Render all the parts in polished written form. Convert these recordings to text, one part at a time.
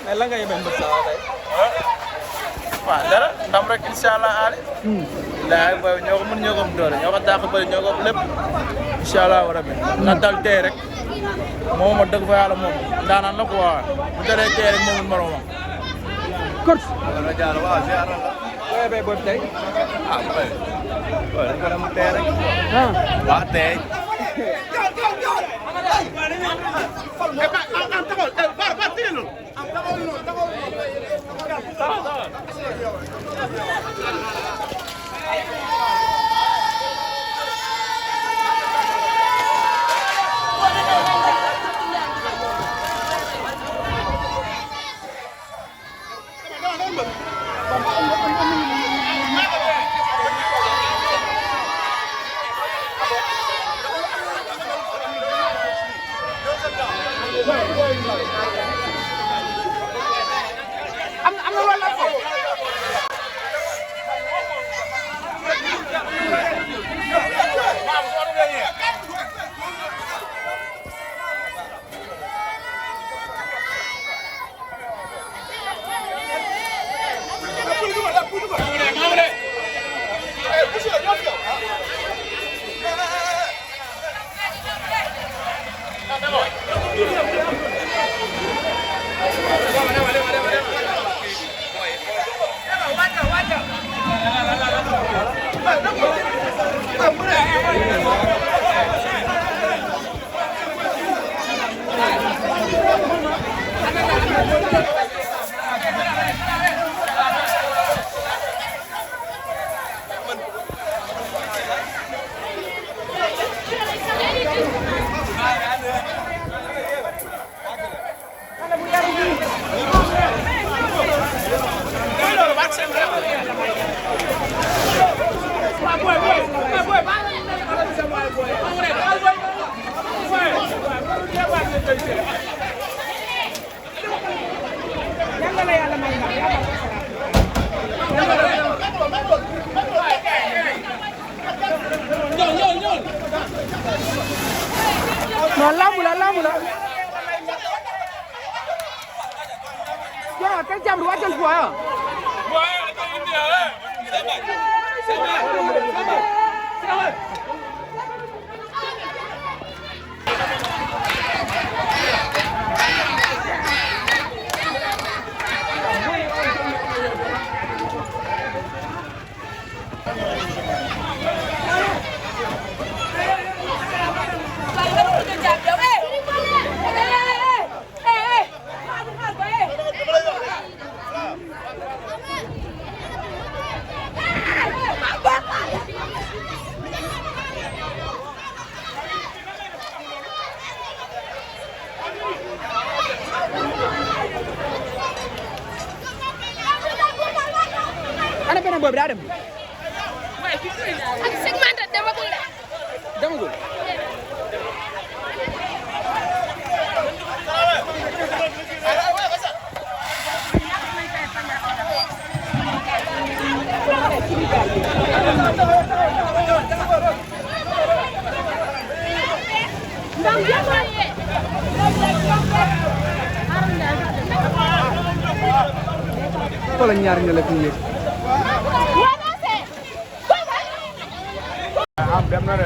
mais lan nga yemee mbër sa tey. waaw dara ndam rek incha allah aale. laay booy ñoo ko mën ñoo ko am doole ñoo ko dàq bëri ñoo ko am lépp incha allah rabi. na dal tey rek moom ma dëgg fa yàlla moom daanaan la quoi bu dalee tey rek moomul moromam. coach. wala jaar waaw ziar la. booy bay booy tey. ah booy. booy dañ ko dem tey rek. ah waaw tey. non lamb la lamb la. yow kay jàmbur wàccal fooy ah. ana beneen boobu daa dem. ak segmenté demagul de. demagul. wala ñaar ñu la fi yéeg. am dem na de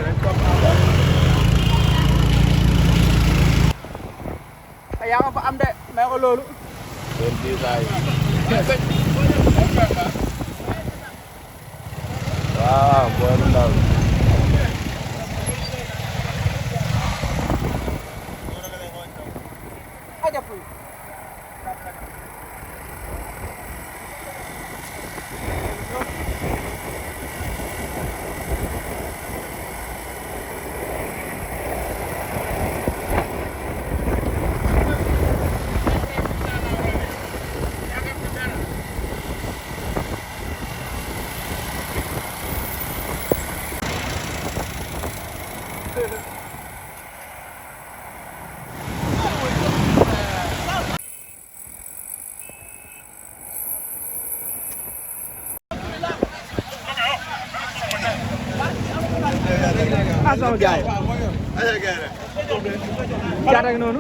yaa ma fa am de may ko loolu. waaw booy bu ndaw. demal gars yi. Caata ak noonu.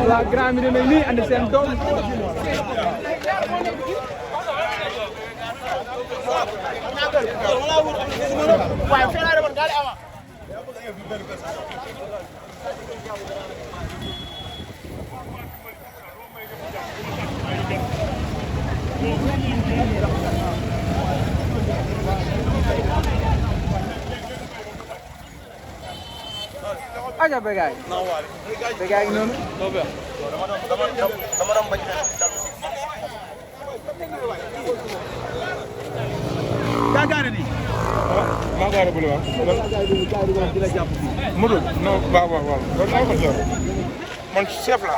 Voilà, grand bi demee nii andi seen doom. waaye fee laa demoon gaale ama. aja Begaay. Begaay gi noonu. dama doon bañ daa gaare nii. maa gaare bu la wax. Modou non waaw waaw waaw loolu naa ko jox man chef la.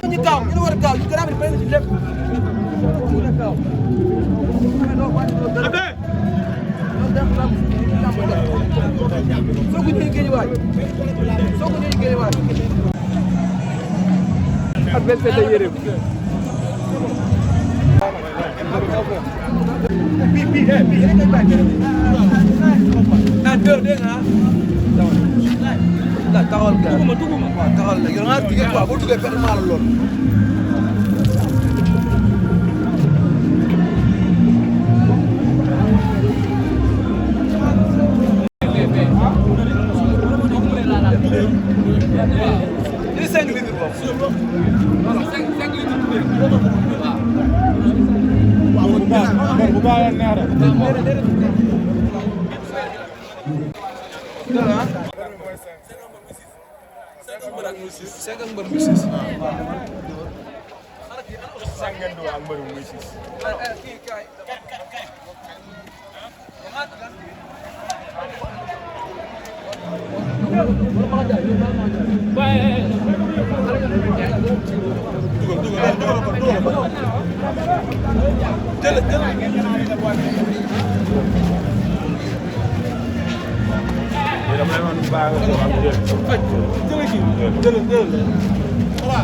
ñu gaaw ñu war a gaaw ñu gën a am benn ci lépp ñu la gaaw soo ko ñëwee géej waay soo ko ñëwee géej waay ak benn fete yére bi ah deux dégg nga la taxawal ga duguma waaw taxawal la yow nga tigé quoi boo duggee fekk maa la lool li 5 litres boobu 5 litres waaw bu baax neex cinq ak mbër muy six. cinq ngeen di wax ak mbër muy six. dama lay wax nu baax nga ko am jël voilà